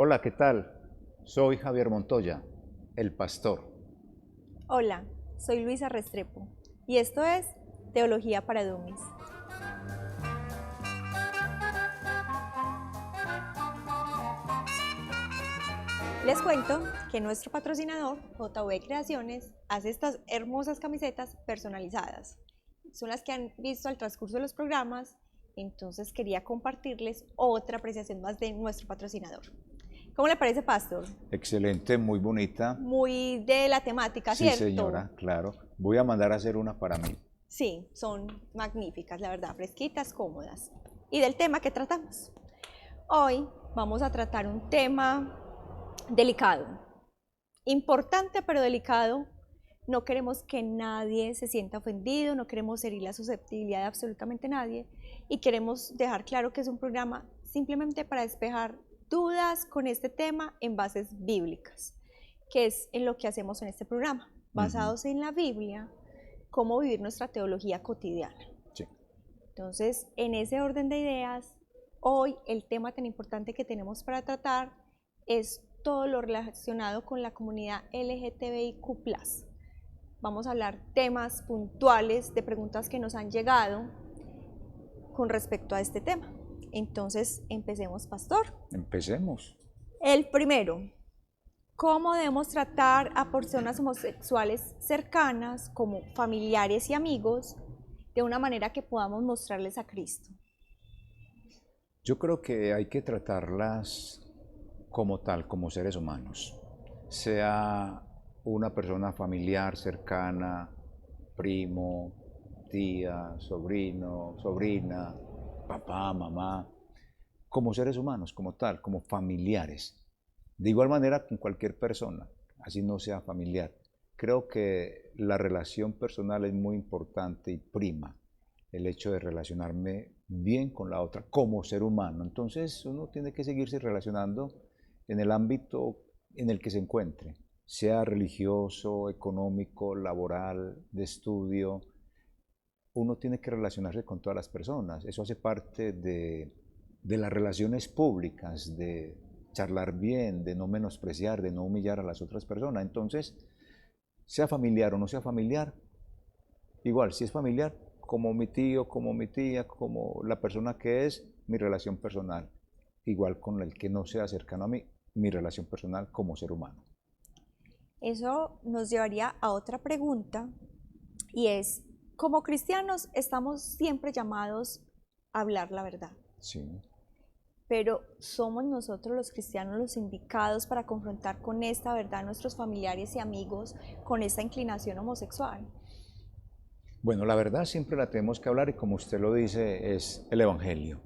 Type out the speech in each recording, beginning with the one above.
Hola, ¿qué tal? Soy Javier Montoya, el pastor. Hola, soy Luisa Restrepo y esto es Teología para Dummies. Les cuento que nuestro patrocinador, JV Creaciones, hace estas hermosas camisetas personalizadas. Son las que han visto al transcurso de los programas, entonces quería compartirles otra apreciación más de nuestro patrocinador. ¿Cómo le parece, Pastor? Excelente, muy bonita. Muy de la temática, Sí, ¿cierto? señora, claro. Voy a mandar a hacer una para mí. Sí, son magníficas, la verdad, fresquitas, cómodas. Y del tema que tratamos. Hoy vamos a tratar un tema delicado, importante pero delicado. No queremos que nadie se sienta ofendido, no queremos herir la susceptibilidad de absolutamente nadie y queremos dejar claro que es un programa simplemente para despejar dudas con este tema en bases bíblicas, que es en lo que hacemos en este programa, basados en la Biblia, cómo vivir nuestra teología cotidiana. Sí. Entonces, en ese orden de ideas, hoy el tema tan importante que tenemos para tratar es todo lo relacionado con la comunidad LGTBIQ+. Vamos a hablar temas puntuales de preguntas que nos han llegado con respecto a este tema. Entonces, empecemos, Pastor. Empecemos. El primero, ¿cómo debemos tratar a personas homosexuales cercanas como familiares y amigos de una manera que podamos mostrarles a Cristo? Yo creo que hay que tratarlas como tal, como seres humanos. Sea una persona familiar, cercana, primo, tía, sobrino, sobrina, papá, mamá, como seres humanos, como tal, como familiares. De igual manera con cualquier persona, así no sea familiar. Creo que la relación personal es muy importante y prima el hecho de relacionarme bien con la otra como ser humano. Entonces uno tiene que seguirse relacionando en el ámbito en el que se encuentre, sea religioso, económico, laboral, de estudio. Uno tiene que relacionarse con todas las personas. Eso hace parte de las relaciones públicas, de charlar bien, de no menospreciar, de no humillar a las otras personas. Entonces, sea familiar o no sea familiar, igual, si es familiar, como mi tío, como mi tía, como la persona que es, mi relación personal. Igual con el que no sea cercano a mí, mi relación personal como ser humano. Eso nos llevaría a otra pregunta y es, como cristianos estamos siempre llamados a hablar la verdad, Sí. pero ¿somos nosotros los cristianos los indicados para confrontar con esta verdad a nuestros familiares y amigos con esta inclinación homosexual? Bueno, la verdad siempre la tenemos que hablar y como usted lo dice, es el Evangelio.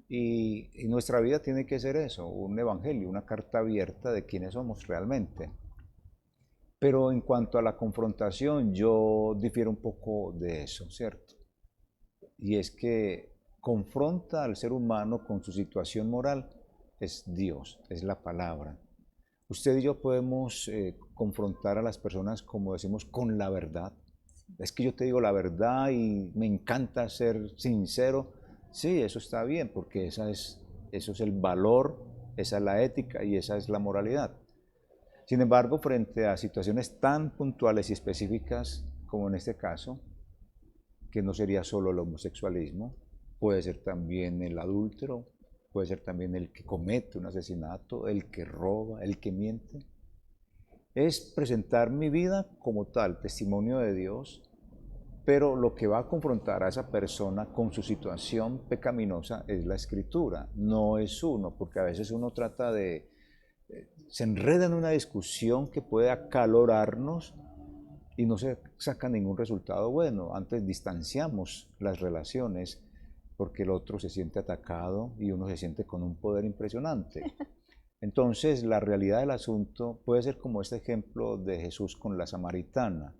Y nuestra vida tiene que ser eso, un evangelio, una carta abierta de quiénes somos realmente. Pero en cuanto a la confrontación, yo difiero un poco de eso, ¿cierto? Y es que confronta al ser humano con su situación moral, es Dios, es la palabra. Usted y yo podemos confrontar a las personas, como decimos, con la verdad. Es que yo te digo la verdad y me encanta ser sincero. Sí, eso está bien, porque eso es el valor, esa es la ética y esa es la moralidad. Sin embargo, frente a situaciones tan puntuales y específicas como en este caso, que no sería solo el homosexualismo, puede ser también el adúltero, puede ser también el que comete un asesinato, el que roba, el que miente. Es presentar mi vida como tal, testimonio de Dios, pero lo que va a confrontar a esa persona con su situación pecaminosa es la escritura, no es uno, porque a veces uno trata de, se enreda en una discusión que puede acalorarnos y no se saca ningún resultado bueno. Antes distanciamos las relaciones porque el otro se siente atacado y uno se siente con un poder impresionante. Entonces, la realidad del asunto puede ser como este ejemplo de Jesús con la samaritana.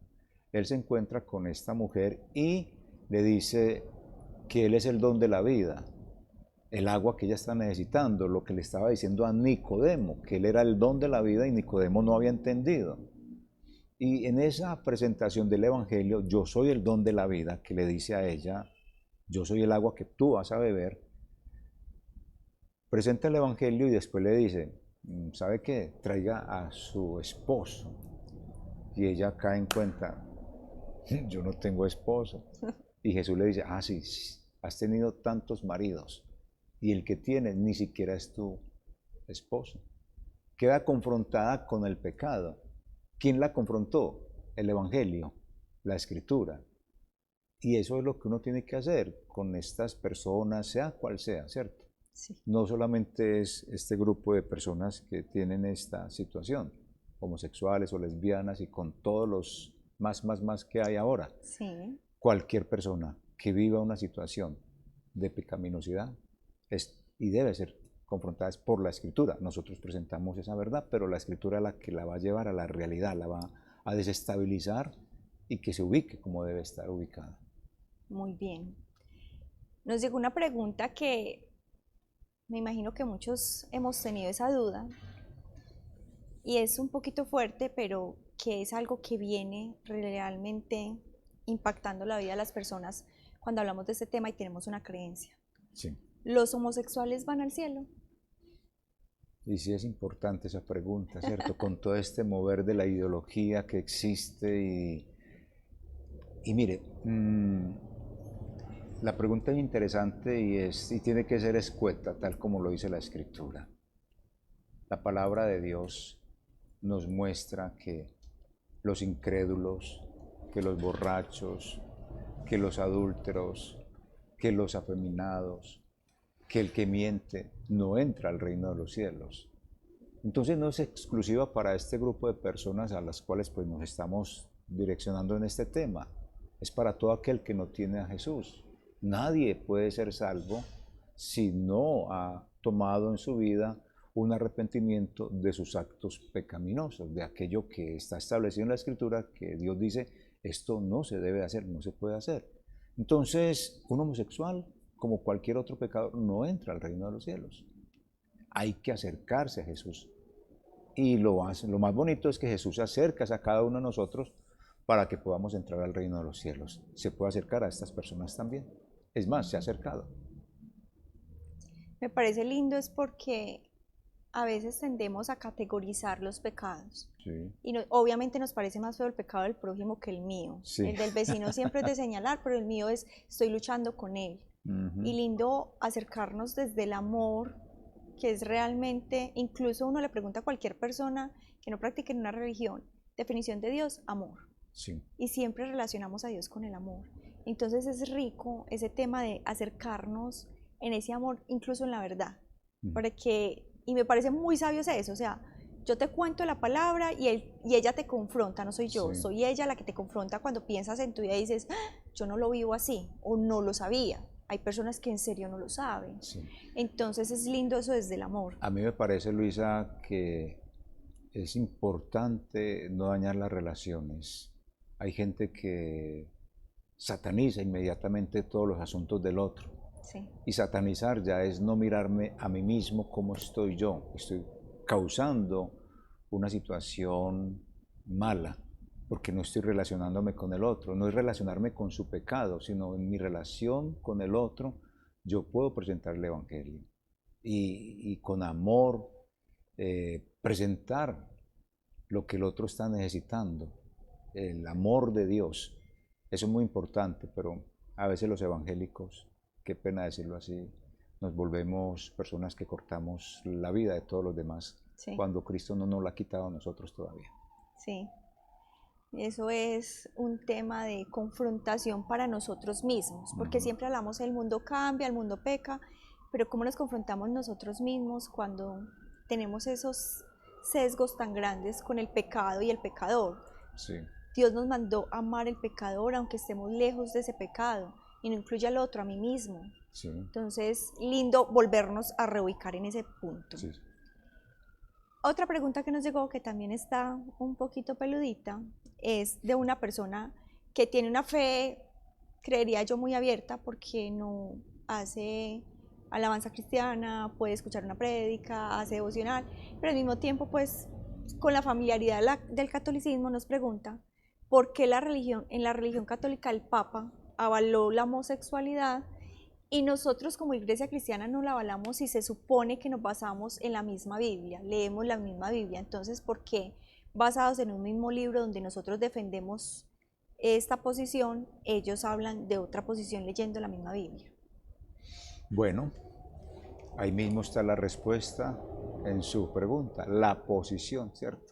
Él se encuentra con esta mujer y le dice que Él es el don de la vida, el agua que ella está necesitando, lo que le estaba diciendo a Nicodemo, que Él era el don de la vida y Nicodemo no había entendido. Y en esa presentación del Evangelio, yo soy el don de la vida, que le dice a ella, yo soy el agua que tú vas a beber, presenta el Evangelio y después le dice, ¿sabe qué? Traiga a su esposo. Y ella cae en cuenta, yo no tengo esposo. Y Jesús le dice, ah, sí, has tenido tantos maridos y el que tienes ni siquiera es tu esposo. Queda confrontada con el pecado. ¿Quién la confrontó? El Evangelio, la Escritura. Y eso es lo que uno tiene que hacer con estas personas, sea cual sea, ¿cierto? Sí. No solamente es este grupo de personas que tienen esta situación, homosexuales o lesbianas y con todos los más que hay ahora. Sí. Cualquier persona que viva una situación de pecaminosidad es y debe ser confrontada por la Escritura. Nosotros presentamos esa verdad, pero la Escritura es la que la va a llevar a la realidad, la va a desestabilizar y que se ubique como debe estar ubicada. Muy bien. Nos llegó una pregunta que me imagino que muchos hemos tenido esa duda y es un poquito fuerte, pero que es algo que viene realmente impactando la vida de las personas cuando hablamos de este tema y tenemos una creencia. Sí. ¿Los homosexuales van al cielo? Y sí es importante esa pregunta, ¿cierto? Con todo este mover de la ideología que existe y mire, la pregunta es interesante y tiene que ser escueta, tal como lo dice la Escritura. La palabra de Dios nos muestra que los incrédulos, que los borrachos, que los adúlteros, que los afeminados, que el que miente no entra al reino de los cielos. Entonces no es exclusiva para este grupo de personas a las cuales pues nos estamos direccionando en este tema. Es para todo aquel que no tiene a Jesús. Nadie puede ser salvo si no ha tomado en su vida un arrepentimiento de sus actos pecaminosos, de aquello que está establecido en la Escritura, que Dios dice, esto no se debe hacer, no se puede hacer. Entonces, un homosexual, como cualquier otro pecador, no entra al reino de los cielos. Hay que acercarse a Jesús. Y lo más bonito es que Jesús se acerca a cada uno de nosotros para que podamos entrar al reino de los cielos. Se puede acercar a estas personas también. Es más, se ha acercado. Me parece lindo es porque a veces tendemos a categorizar los pecados. Sí. Y obviamente nos parece más feo el pecado del prójimo que el mío. Sí. El del vecino siempre es de señalar, pero el mío es estoy luchando con él. Y lindo acercarnos desde el amor, que es realmente, incluso uno le pregunta a cualquier persona que no practique una religión, definición de Dios, amor. Sí. Y siempre relacionamos a Dios con el amor. Entonces es rico ese tema de acercarnos en ese amor, incluso en la verdad. Porque, y me parece muy sabio eso, o sea, yo te cuento la palabra y ella te confronta, no soy yo, Sí. soy ella la que te confronta cuando piensas en tu vida y dices, yo no lo vivo así, o no lo sabía. Hay personas que en serio no lo saben. Sí. Entonces es lindo eso desde el amor. A mí me parece, Luisa, que es importante no dañar las relaciones. Hay gente que sataniza inmediatamente todos los asuntos del otro. Sí. Y satanizar ya es no mirarme a mí mismo cómo estoy yo. Estoy causando una situación mala porque no estoy relacionándome con el otro. No es relacionarme con su pecado, sino en mi relación con el otro yo puedo presentar el Evangelio. Y con amor presentar lo que el otro está necesitando, el amor de Dios. Eso es muy importante, pero a veces los evangélicos, qué pena decirlo así, nos volvemos personas que cortamos la vida de todos los demás, Sí. cuando Cristo no nos la ha quitado a nosotros todavía. Sí. Eso es un tema de confrontación para nosotros mismos, porque siempre hablamos el mundo cambia, el mundo peca, pero ¿cómo nos confrontamos nosotros mismos cuando tenemos esos sesgos tan grandes con el pecado y el pecador? Sí. Dios nos mandó amar el pecador aunque estemos lejos de ese pecado y no incluye al otro, a mí mismo. Sí. Entonces, lindo volvernos a reubicar en ese punto. Sí. Otra pregunta que nos llegó, que también está un poquito peludita, es de una persona que tiene una fe, creería yo, muy abierta porque no hace alabanza cristiana, puede escuchar una prédica, hace devocional, pero al mismo tiempo, pues, con la familiaridad del catolicismo nos pregunta por qué en la religión católica el Papa avaló la homosexualidad Y nosotros como iglesia cristiana no la avalamos y se supone que nos basamos en la misma Biblia, leemos la misma Biblia. Entonces, ¿por qué basados en un mismo libro donde nosotros defendemos esta posición, ellos hablan de otra posición leyendo la misma Biblia? Bueno, ahí mismo está la respuesta en su pregunta, la posición, ¿cierto?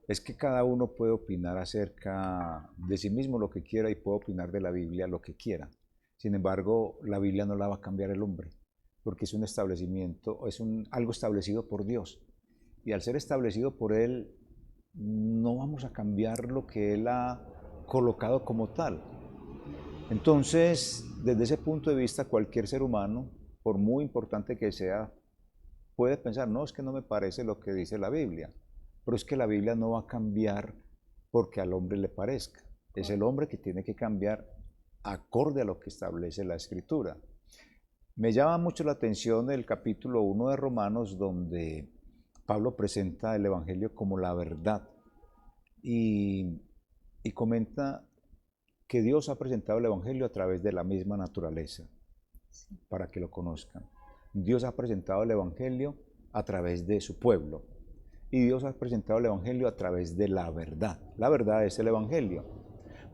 Es que cada uno puede opinar acerca de sí mismo lo que quiera y puede opinar de la Biblia lo que quiera. Sin embargo, la Biblia no la va a cambiar el hombre, porque es un establecimiento, algo establecido por Dios. Y al ser establecido por Él, no vamos a cambiar lo que Él ha colocado como tal. Entonces, desde ese punto de vista, cualquier ser humano, por muy importante que sea, puede pensar, no, es que no me parece lo que dice la Biblia, pero es que la Biblia no va a cambiar porque al hombre le parezca. Es el hombre que tiene que cambiar acorde a lo que establece la Escritura. Me llama mucho la atención el capítulo 1 de Romanos, donde Pablo presenta el Evangelio como la verdad y comenta que Dios ha presentado el Evangelio a través de la misma naturaleza, para que lo conozcan. Dios ha presentado el Evangelio a través de su pueblo y Dios ha presentado el Evangelio a través de la verdad. La verdad es el Evangelio.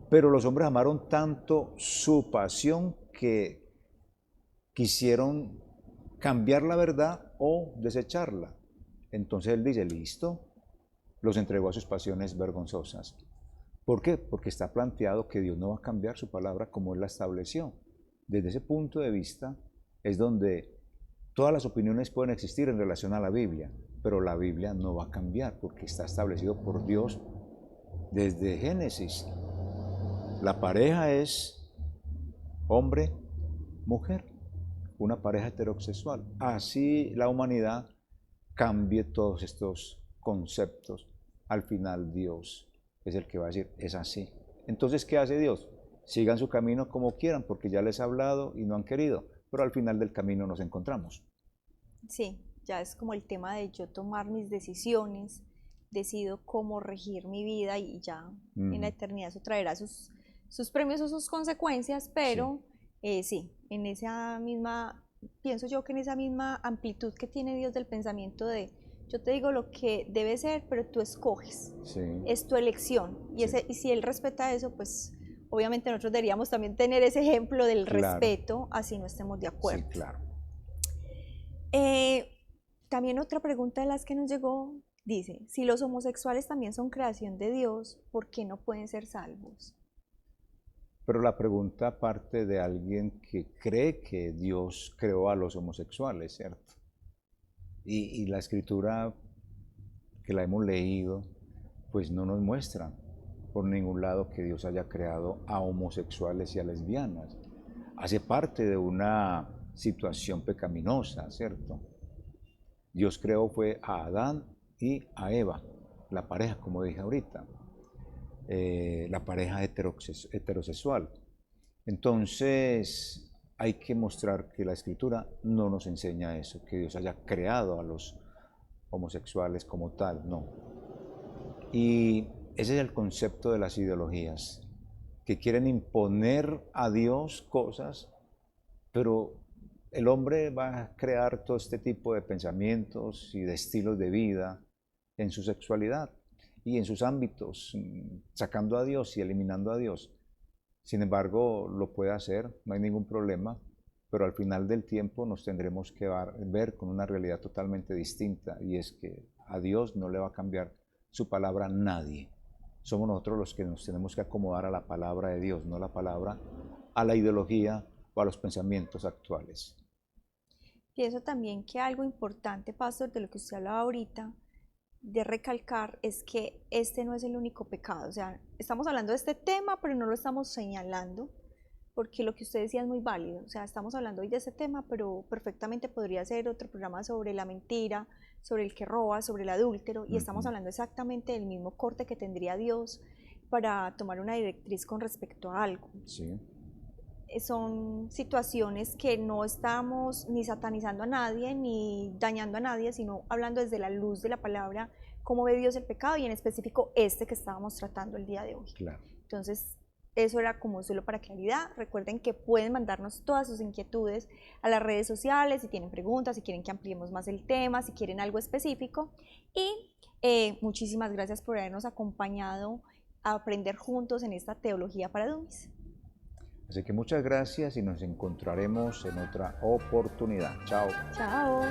Pero los hombres amaron tanto su pasión que quisieron cambiar la verdad o desecharla. Entonces él dice, listo, los entregó a sus pasiones vergonzosas. ¿Por qué? Porque está planteado que Dios no va a cambiar su palabra como Él la estableció. Desde ese punto de vista es donde todas las opiniones pueden existir en relación a la Biblia, pero la Biblia no va a cambiar porque está establecido por Dios desde Génesis. La pareja es hombre, mujer, una pareja heterosexual. Así la humanidad cambie todos estos conceptos. Al final Dios es el que va a decir, es así. Entonces, ¿qué hace Dios? Sigan su camino como quieran, porque ya les he hablado y no han querido, pero al final del camino nos encontramos. Sí, ya es como el tema de yo tomar mis decisiones, decido cómo regir mi vida y ya en la eternidad eso traerá sus premios o sus consecuencias, Sí, pero sí, en esa misma, pienso yo que en esa misma amplitud que tiene Dios del pensamiento de yo te digo lo que debe ser, pero tú escoges, sí, es tu elección y, sí, y si Él respeta eso, pues obviamente nosotros deberíamos también tener ese ejemplo del claro, respeto, así no estemos de sí, acuerdo. claro. Eh, También otra pregunta de las que nos llegó dice, si los homosexuales también son creación de Dios, ¿por qué no pueden ser salvos? Pero la pregunta parte de alguien que cree que Dios creó a los homosexuales, ¿cierto? Y la escritura que la hemos leído, pues no nos muestra por ningún lado que Dios haya creado a homosexuales y a lesbianas. Hace parte de una situación pecaminosa, ¿cierto? Dios creó fue a Adán y a Eva, la pareja, como dije ahorita, la pareja heterosexual. Entonces, hay que mostrar que la escritura no nos enseña eso, que Dios haya creado a los homosexuales como tal, no. Y ese es el concepto de las ideologías, que quieren imponer a Dios cosas, pero el hombre va a crear todo este tipo de pensamientos y de estilos de vida en su sexualidad y en sus ámbitos, sacando a Dios y eliminando a Dios. Sin embargo, lo puede hacer, no hay ningún problema, pero al final del tiempo nos tendremos que ver con una realidad totalmente distinta y es que a Dios no le va a cambiar su palabra a nadie. Somos nosotros los que nos tenemos que acomodar a la palabra de Dios, no la palabra a la ideología o a los pensamientos actuales. Pienso también que algo importante, Pastor, de lo que usted hablaba ahorita, de recalcar, es que este no es el único pecado. O sea, estamos hablando de este tema, pero no lo estamos señalando, porque lo que usted decía es muy válido. O sea, estamos hablando hoy de ese tema, pero perfectamente podría ser otro programa sobre la mentira, sobre el que roba, sobre el adúltero, y estamos hablando exactamente del mismo corte que tendría Dios para tomar una directriz con respecto a algo. Sí, Son situaciones que no estamos ni satanizando a nadie, ni dañando a nadie, sino hablando desde la luz de la palabra, cómo ve Dios el pecado y en específico este que estábamos tratando el día de hoy. claro. Entonces, Eso era como solo para claridad. Recuerden que pueden mandarnos todas sus inquietudes a las redes sociales, si tienen preguntas, si quieren que ampliemos más el tema, si quieren algo específico. Y muchísimas gracias por habernos acompañado a aprender juntos en esta teología para dummies. Así que muchas gracias y nos encontraremos en otra oportunidad. Chao. Chao.